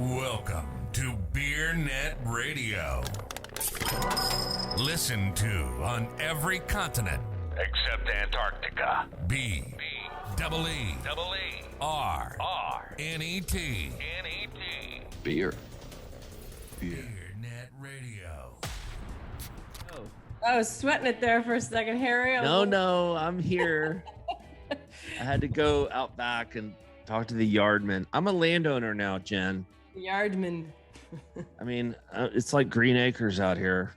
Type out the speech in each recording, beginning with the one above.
Welcome to BeerNet Radio. Listen to on every continent except Antarctica. B-E-E-R-N-E-T. Beer. BeerNet Radio. I was sweating it there for a second, Harry. No, I'm here. I had to go out back and talk to the yardman. I'm a landowner now, Jen. Yardman. I mean, it's like green acres out here.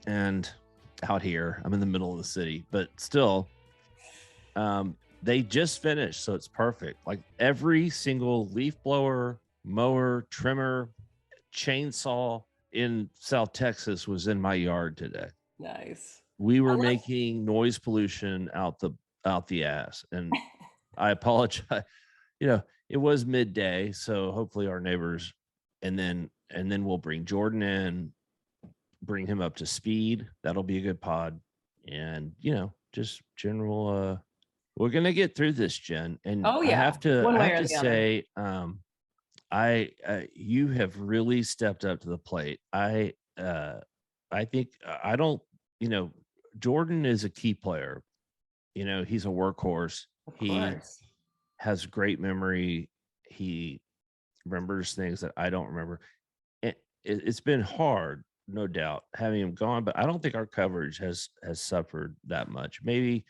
And out here, I'm in the middle of the city, but still, they just finished, so it's perfect. Like every single leaf blower, mower, trimmer, chainsaw in South Texas was in my yard today. Nice. We were making noise pollution out the ass, and I apologize. It was midday, so hopefully our neighbors, and then we'll bring Jordan in, bring him up to speed. That'll be a good pod, and just general. We're gonna get through this, Jen. And Oh yeah, I have to say, you have really stepped up to the plate. I think I don't. Jordan is a key player. He's a workhorse. He has great memory. He remembers things that I don't remember. It's been hard, no doubt, having him gone, but I don't think our coverage has suffered that much. Maybe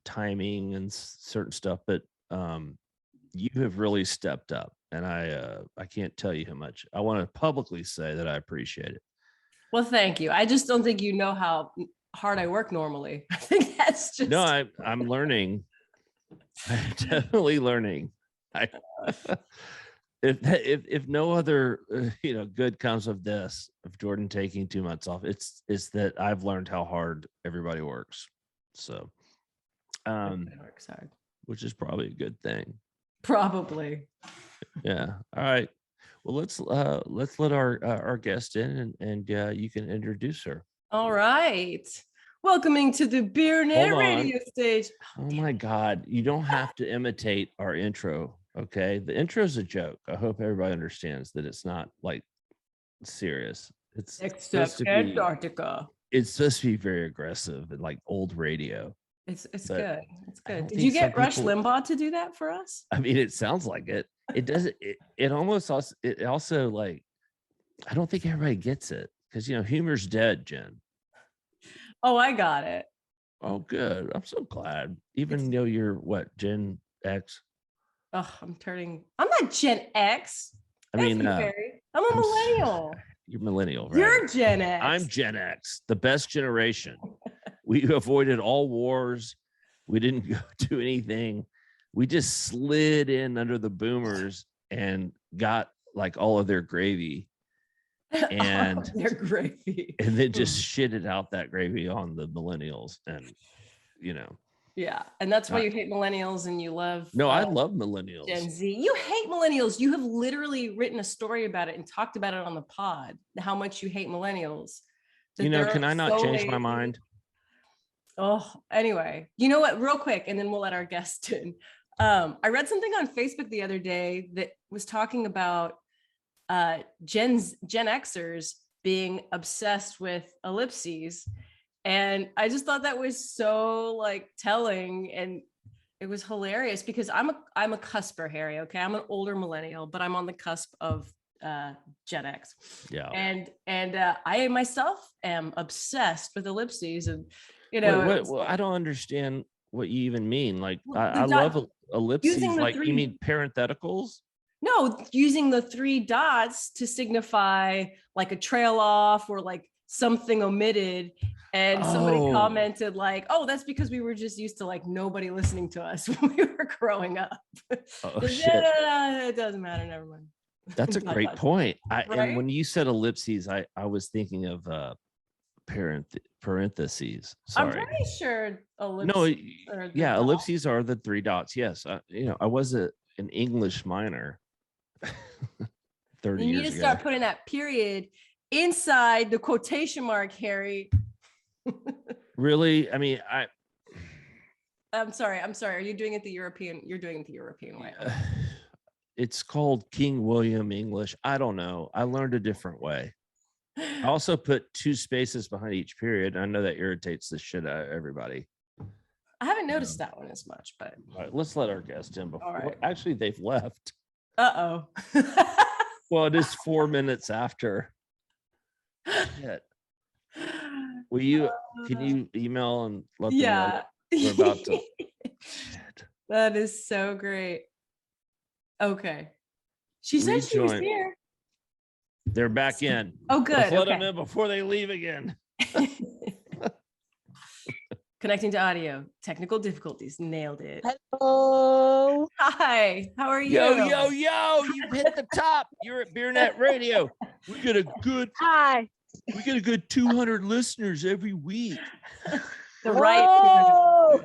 timing and certain stuff, but you have really stepped up, and I can't tell you how much. I want to publicly say that I appreciate it. Well, thank you. I just don't think you know how hard I work normally. I think that's just... No, I'm learning. I'm definitely learning. If no other good comes of this, of Jordan taking 2 months off, it's that I've learned how hard everybody works. So works hard, which is probably a good thing. Probably. Yeah. All right. Well, let's let our guest in, and you can introduce her. All right. Welcoming to the BeerNet Radio stage. Oh my God. You don't have to imitate our intro. Okay. The intro is a joke. I hope everybody understands that it's not like serious. It's except Antarctica. It's supposed to be very aggressive and like old radio. It's good. It's good. Did you get Rush Limbaugh to do that for us? I mean, it sounds like it. It doesn't. It almost also. It also like. I don't think everybody gets it because humor's dead, Jen. Oh, I got it. Oh, good. I'm so glad. Even though you're what, Gen X? Oh, I'm not Gen X. I'm a millennial. You're millennial, right? You're Gen X. I'm Gen X, the best generation. We avoided all wars. We didn't go do anything. We just slid in under the boomers and got like all of their gravy. And their gravy. And then just shitted out that gravy on the millennials. And Yeah. And that's why you hate millennials and you love I love millennials. Gen Z. You hate millennials. You have literally written a story about it and talked about it on the pod, how much you hate millennials. Can I not change my mind? Oh, anyway, you know what, real quick, and then we'll let our guest in. I read something on Facebook the other day that was talking about Gen Xers being obsessed with ellipses. And I just thought that was so like telling, and it was hilarious because I'm a cusper, Harry. Okay. I'm an older millennial, but I'm on the cusp of Gen X. Yeah. And I myself am obsessed with ellipses, and well, I don't understand what you even mean. Like I love ellipses. Like you mean parentheticals? No, using the 3 dots to signify like a trail off or like something omitted. And somebody commented like, oh, that's because we were just used to like nobody listening to us when we were growing up. Oh, shit. It doesn't matter. Never mind. That's a great point. Right? And when you said ellipses, I was thinking of parentheses. Sorry. I'm pretty sure ellipses. Ellipses are the 3 dots. Yes. I was an English minor 30 years ago. You need to start putting that period inside the quotation mark, Harry. Really? I mean, I'm sorry. Are you doing it the European? You're doing it the European way. it's called King William English. I don't know. I learned a different way. I also put 2 spaces behind each period. I know that irritates the shit out of everybody. I haven't noticed that one as much, but All right, let's let our guest in before. All right. Actually, they've left. uh-oh. Well, it is 4 minutes after. Shit. Will you? Can you email and let them know Yeah. that we're about to? Shit. That is so great. Okay. She said she was Rejoin. here. They're back in. Oh, good. Let's let Okay. them in before they leave again. Connecting to audio. Technical difficulties. Nailed it. Hello. Hi. How are you? Yo! You've hit the top. You're at BeerNet Radio. We get a good Hi. 200 listeners every week. The right. Whoa.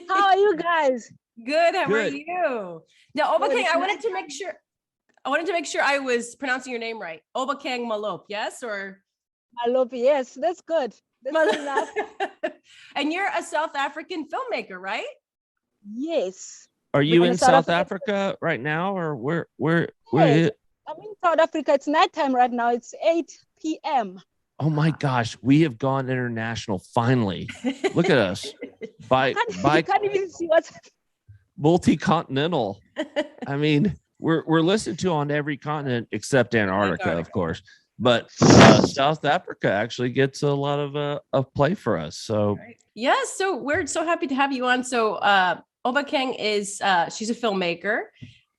How are you guys? Good. How are Good. you? Now, Good, Obakeng, it's I wanted nice to make sure. I wanted to make sure I was pronouncing your name right. Obakeng Malope, yes, or Malope, yes, that's good. That's good enough. And you're a South African filmmaker, right? Yes. Are you We're in in South South Africa right now, or where? Yes. I'm in South Africa. It's nighttime right now. It's 8 p.m. Oh my gosh, we have gone international finally. Look at us. By You can't even see what's multi-continental. I mean, we're listened to on every continent except Antarctica, of course. But South Africa actually gets a lot of play for us. So Yes, so we're so happy to have you on. So Obakeng is she's a filmmaker,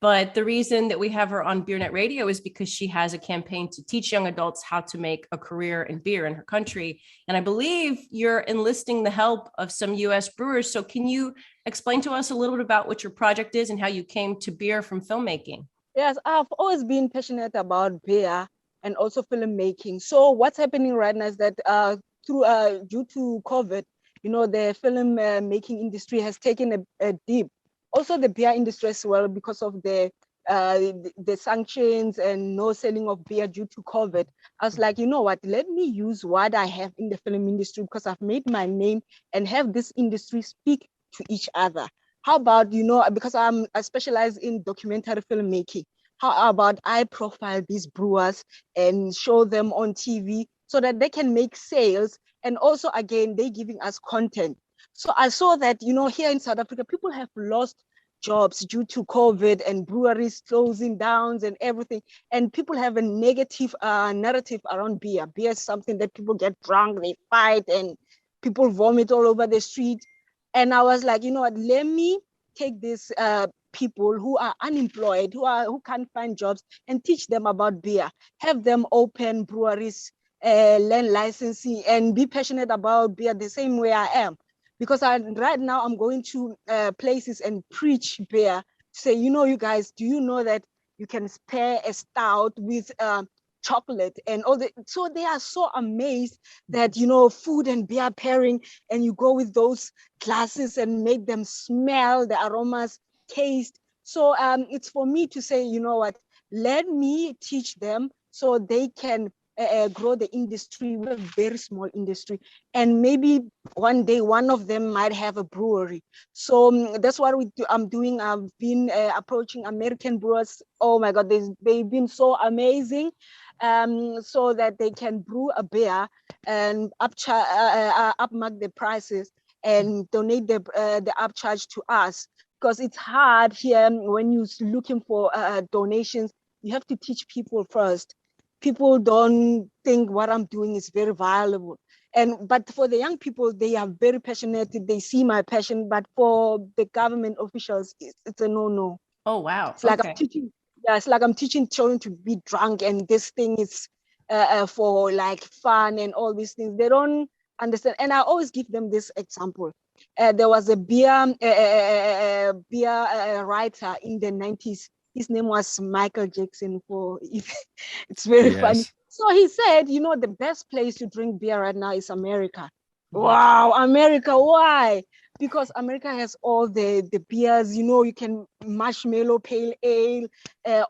but the reason that we have her on BeerNet Radio is because she has a campaign to teach young adults how to make a career in beer in her country. And I believe you're enlisting the help of some US brewers. So can you explain to us a little bit about what your project is and how you came to beer from filmmaking? Yes, I've always been passionate about beer and also filmmaking. So what's happening right now is that due to COVID, the film making industry has taken a dip. Also, the beer industry as well, because of the sanctions and no selling of beer due to COVID. I was like, you know what? Let me use what I have in the film industry because I've made my name and have this industry speak to each other. How about, because I specialize in documentary filmmaking, how about I profile these brewers and show them on TV so that they can make sales? And also, again, they're giving us content. So I saw that, here in South Africa, people have lost jobs due to COVID and breweries closing down and everything. And people have a negative narrative around beer. Beer is something that people get drunk, they fight, and people vomit all over the street. And I was like, you know what, let me take these people who are unemployed, who can't find jobs, and teach them about beer, have them open breweries, learn licensing, and be passionate about beer the same way I am. Because right now I'm going to places and preach beer, say, you guys, do you know that you can pair a stout with chocolate and all that? So they are so amazed that, food and beer pairing, and you go with those glasses and make them smell the aromas, taste. So it's for me to say, you know what, let me teach them so they can grow the industry. We're a very small industry, and maybe one day one of them might have a brewery. So that's what I'm doing. I've been approaching American brewers. Oh my God, they've been so amazing, so that they can brew a beer and upmark the prices and donate the upcharge to us, because it's hard here when you're looking for donations. You have to teach people first. People don't think what I'm doing is very valuable. But for the young people, they are very passionate. They see my passion. But for the government officials, it's a no-no. Oh, wow. It's like I'm teaching. Yeah, it's like I'm teaching children to be drunk, and this thing is for like fun and all these things. They don't understand. And I always give them this example. There was a beer writer in the 90s. His name was Michael Jackson. It's very funny. So he said, the best place to drink beer right now is America. Wow, America, why? Because America has all the beers, you can marshmallow, pale ale,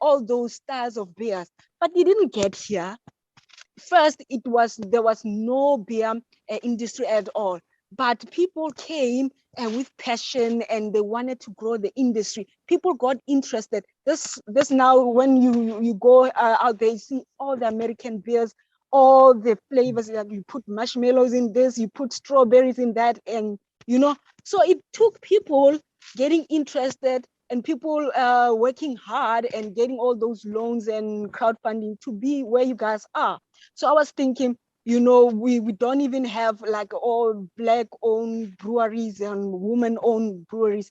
all those styles of beers. But you didn't get here. First, there was no beer industry at all. but people came with passion and they wanted to grow the industry. People got interested. This now, when you go out there, you see all the American beers, all the flavors. Like you put marshmallows in this, you put strawberries in that, and so it took people getting interested and people working hard and getting all those loans and crowdfunding to be where you guys are. So I was thinking, we don't even have like all Black-owned breweries and women-owned breweries.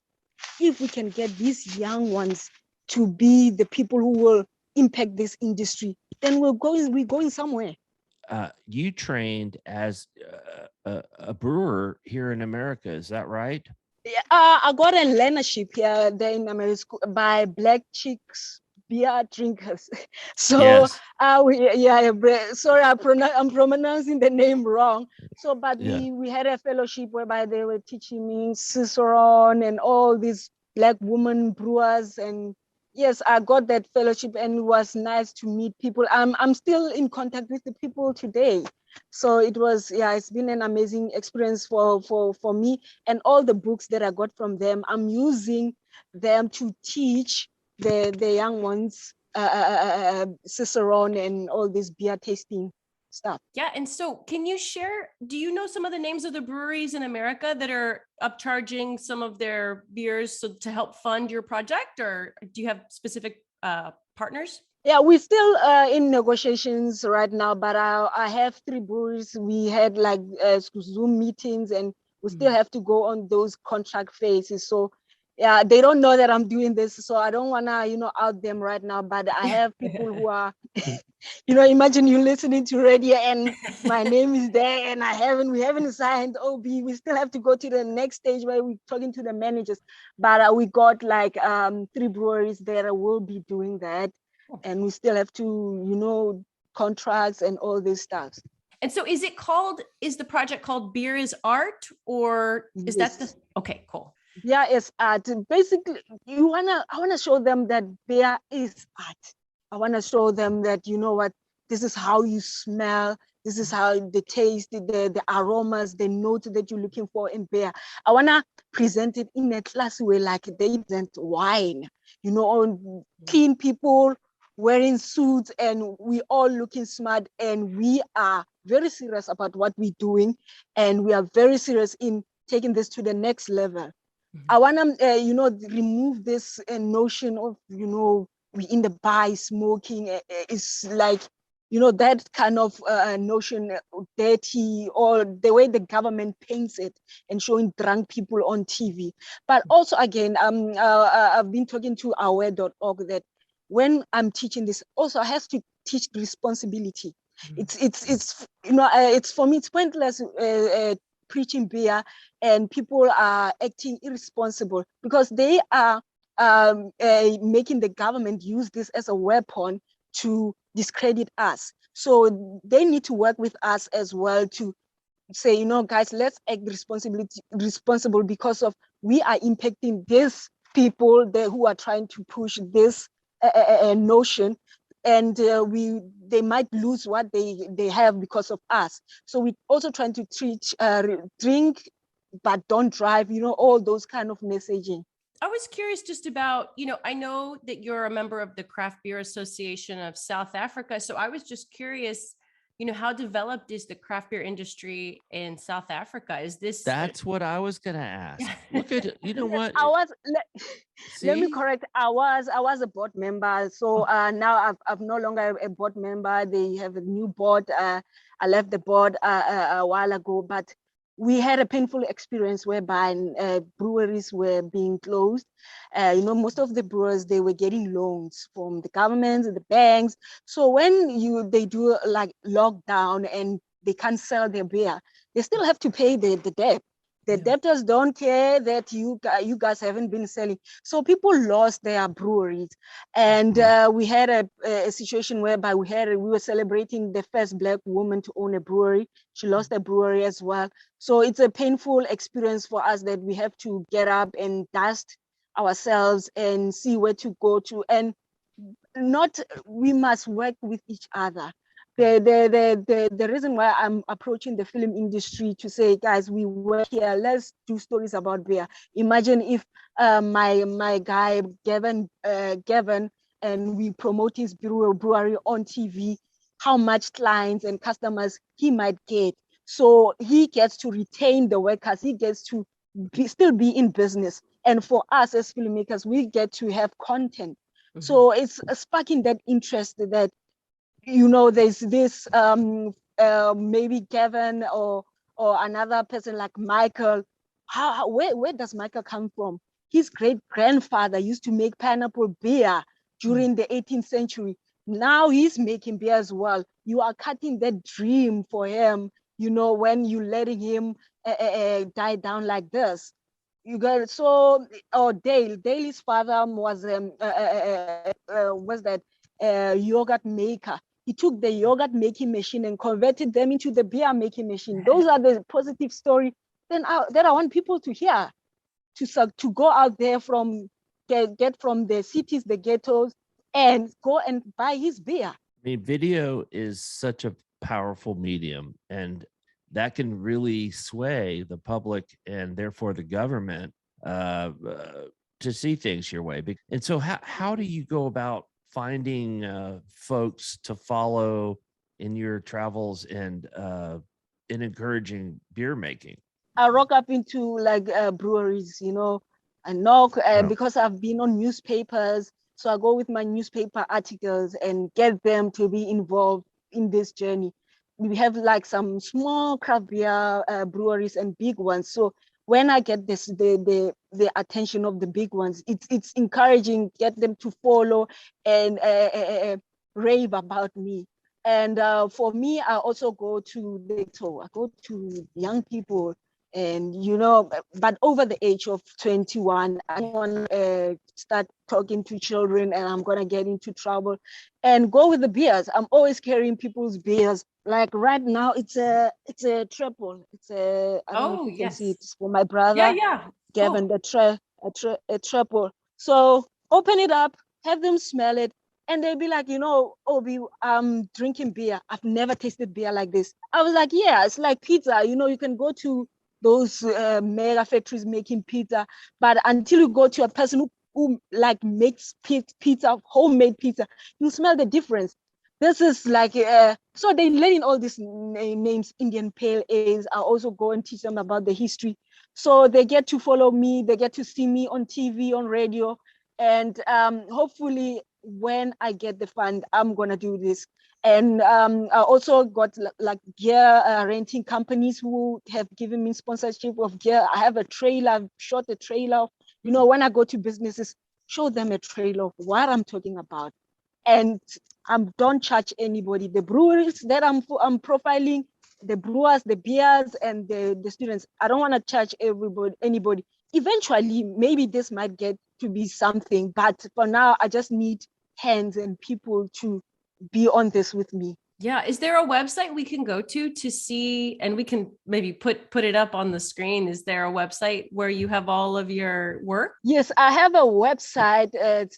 If we can get these young ones to be the people who will impact this industry, then we're going somewhere. You trained as a brewer here in America, is that right? Yeah, I got a learnership here there in America by Black Chicks Beer Drinkers. So Yes. sorry, I'm pronouncing the name wrong. So, but Yeah. we had a fellowship whereby they were teaching me Cicerone and all these Black women brewers, and yes, I got that fellowship, and it was nice to meet people. I'm still in contact with the people today. So it was, it's been an amazing experience for me, and all the books that I got from them, I'm using them to teach the young ones Cicerone and all this beer tasting stuff. Yeah. And so can you share, do you know some of the names of the breweries in America that are upcharging some of their beers to help fund your project, or do you have specific partners? Yeah, we're still in negotiations right now, but I have 3 breweries. We had like Zoom meetings, and we still have to go on those contract phases. So yeah, they don't know that I'm doing this, so I don't wanna, out them right now. But I have people who are, imagine you listening to radio and my name is there, and we haven't signed OB. We still have to go to the next stage where we're talking to the managers. But we got like 3 breweries that will be doing that, and we still have to, contracts and all this stuff. And so is the project called Beer is Art, or is that okay, cool. Beer is art. Basically, I wanna show them that beer is art. I wanna show them that, what, this is how you smell, this is how the taste, the aromas, the notes that you're looking for in beer. I wanna present it in a classy way, like they present wine, clean people wearing suits, and we all looking smart, and we are very serious about what we're doing, and we are very serious in taking this to the next level. I want to, remove this notion of, we in the bar smoking. It's like, that kind of notion, dirty, or the way the government paints it and showing drunk people on TV. But also, again, I've been talking to aware.org that when I'm teaching this, also I have to teach responsibility. It's for me, it's pointless preaching beer and people are acting irresponsible because they are making the government use this as a weapon to discredit us. So they need to work with us as well to say, guys, let's act responsible because of we are impacting these people who are trying to push this notion, and they might lose what they have because of us. So we're also trying to teach drink but don't drive, all those kind of messaging. I was curious just about, I know that you're a member of the Craft Beer Association of South Africa. So I was just curious, how developed is the craft beer industry in South Africa? Is this? That's what I was going to ask. Look at it. You know what? Let me correct. I was a board member. So now I'm no longer a board member. They have a new board. I left the board a while ago, but we had a painful experience whereby breweries were being closed. Most of the brewers, they were getting loans from the government and the banks. So when they do like lockdown and they can't sell their beer, they still have to pay the debt. The debtors don't care that you guys haven't been selling. So people lost their breweries. And we had a situation whereby we were celebrating the first Black woman to own a brewery. She lost a brewery as well. So it's a painful experience for us that we have to get up and dust ourselves and see where to go to. And we must work with each other. the reason why I'm approaching the film industry to say, guys, we work here, let's do stories about beer. Imagine if my guy Gavin, and we promote his brewery on TV, how much clients and customers he might get. So he gets to retain the workers, he gets to still be in business. And for us as filmmakers, we get to have content. Mm-hmm. So it's sparking that interest that, there's this maybe Gavin or another person like Michael. Where does Michael come from? His great grandfather used to make pineapple beer during the 18th century. Now he's making beer as well. You are cutting that dream for him, when you're letting him die down like this. You got it. So, Dale's father was yogurt maker. He took the yogurt making machine and converted them into the beer making machine. Those are the positive stories that I want people to hear, to go out there get from the cities, the ghettos, and go and buy his beer. I mean, video is such a powerful medium, and that can really sway the public and therefore the government to see things your way. And so how do you go about finding folks to follow in your travels and in encouraging beer making? I rock up into breweries, and knock because I've been on newspapers. So I go with my newspaper articles and get them to be involved in this journey. We have some small craft beer breweries and big ones. So when I get the attention of the big ones, it's encouraging, get them to follow and rave about me. And for me, I also go to young people, and but over the age of 21, I want to start talking to children, and I'm gonna get into trouble and go with the beers. I'm always carrying people's beers. Like right now, it's a triple. I don't know if you can see it. It's for my brother. Yeah. Gavin, cool. A triple. So open it up, have them smell it, and they'll be like, Obi, I'm drinking beer. I've never tasted beer like this. I was like, yeah, it's like pizza. You can go to those mega factories making pizza, but until you go to a person who makes pizza, homemade pizza, you smell the difference. This is so they learn all these names. Indian Pale Ales. I also go and teach them about the history, so they get to follow me, they get to see me on TV, on radio, and hopefully when I get the fund, I'm gonna do this. And I also got gear renting companies who have given me sponsorship of gear. I have a trailer, I've shot a trailer. When I go to businesses, show them a trailer of what I'm talking about. And I don't charge anybody. The breweries that I'm profiling, the brewers, the beers, and the students, I don't want to charge anybody. Eventually, maybe this might get to be something, but for now, I just need hands and people to be on this with me. Yeah. Is there a website we can go to see, and we can maybe put it up on the screen? Is there a website where you have all of your work? Yes, I have a website. It's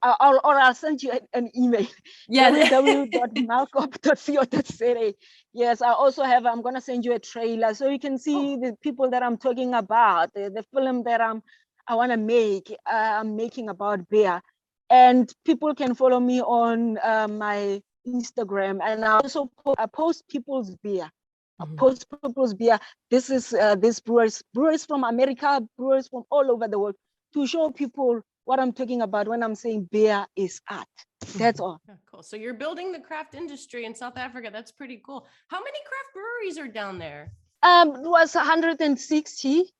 I'll send you an email. Yeah. www.malope.co.za. Yes, I also have, I'm going to send you a trailer so you can see the people that I'm talking about, the film that I want to make, I'm making about beer. And people can follow me on my Instagram, and I also post people's beer. I post people's beer. This is this brewers from America, brewers from all over the world, to show people what I'm talking about when I'm saying beer is art. That's all. Yeah, cool. So you're building the craft industry in South Africa. That's pretty cool. How many craft breweries are down there? It was 160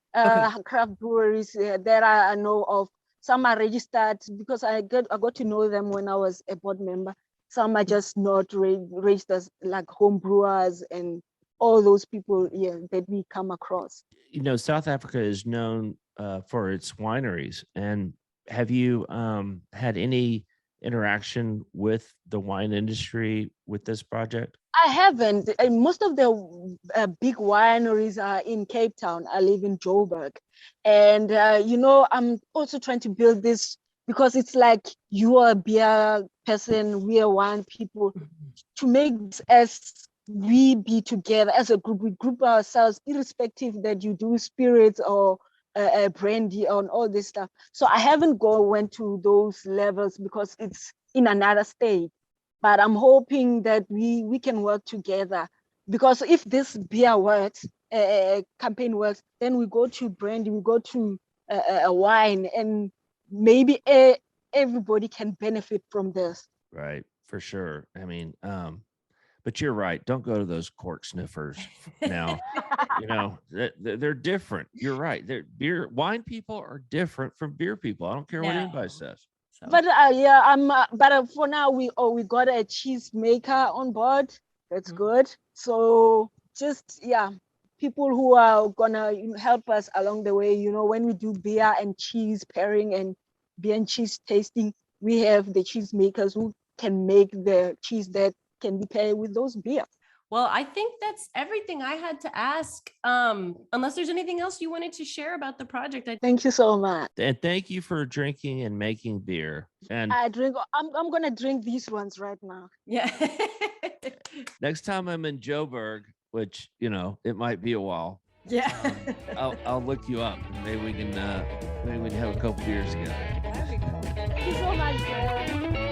craft breweries that I know of. Some are registered because I got to know them when I was a board member. Some are just not registered, like home brewers and all those people that we come across. South Africa is known for its wineries. And have you had any interaction with the wine industry with this project? I haven't. Most of the big wineries are in Cape Town. I live in Joburg. And, I'm also trying to build this because it's like you are a beer person, we are one people, to make this as we be together as a group. We group ourselves, irrespective that you do spirits or brandy and all this stuff. So I haven't went to those levels because it's in another state. But I'm hoping that we can work together, because if this beer works, campaign works, then we go to brandy, we go to wine, and maybe everybody can benefit from this. Right, for sure. I mean, but you're right. Don't go to those cork sniffers now. You know, they're different. You're right. Wine people are different from beer people. I don't care what anybody says. So. But but for now we got a cheese maker on board. That's good. So just people who are gonna help us along the way. You know, when we do beer and cheese pairing and beer and cheese tasting, we have the cheese makers who can make the cheese that can be paired with those beer. Well, I think that's everything I had to ask. Unless there's anything else you wanted to share about the project. Thank you so much. And thank you for drinking and making beer. And I'm gonna drink these ones right now. Yeah. next time I'm in Joburg, which it might be a while. Yeah. I'll look you up. Maybe we can have a couple beers together. That'd be cool. Thank you so much, girl.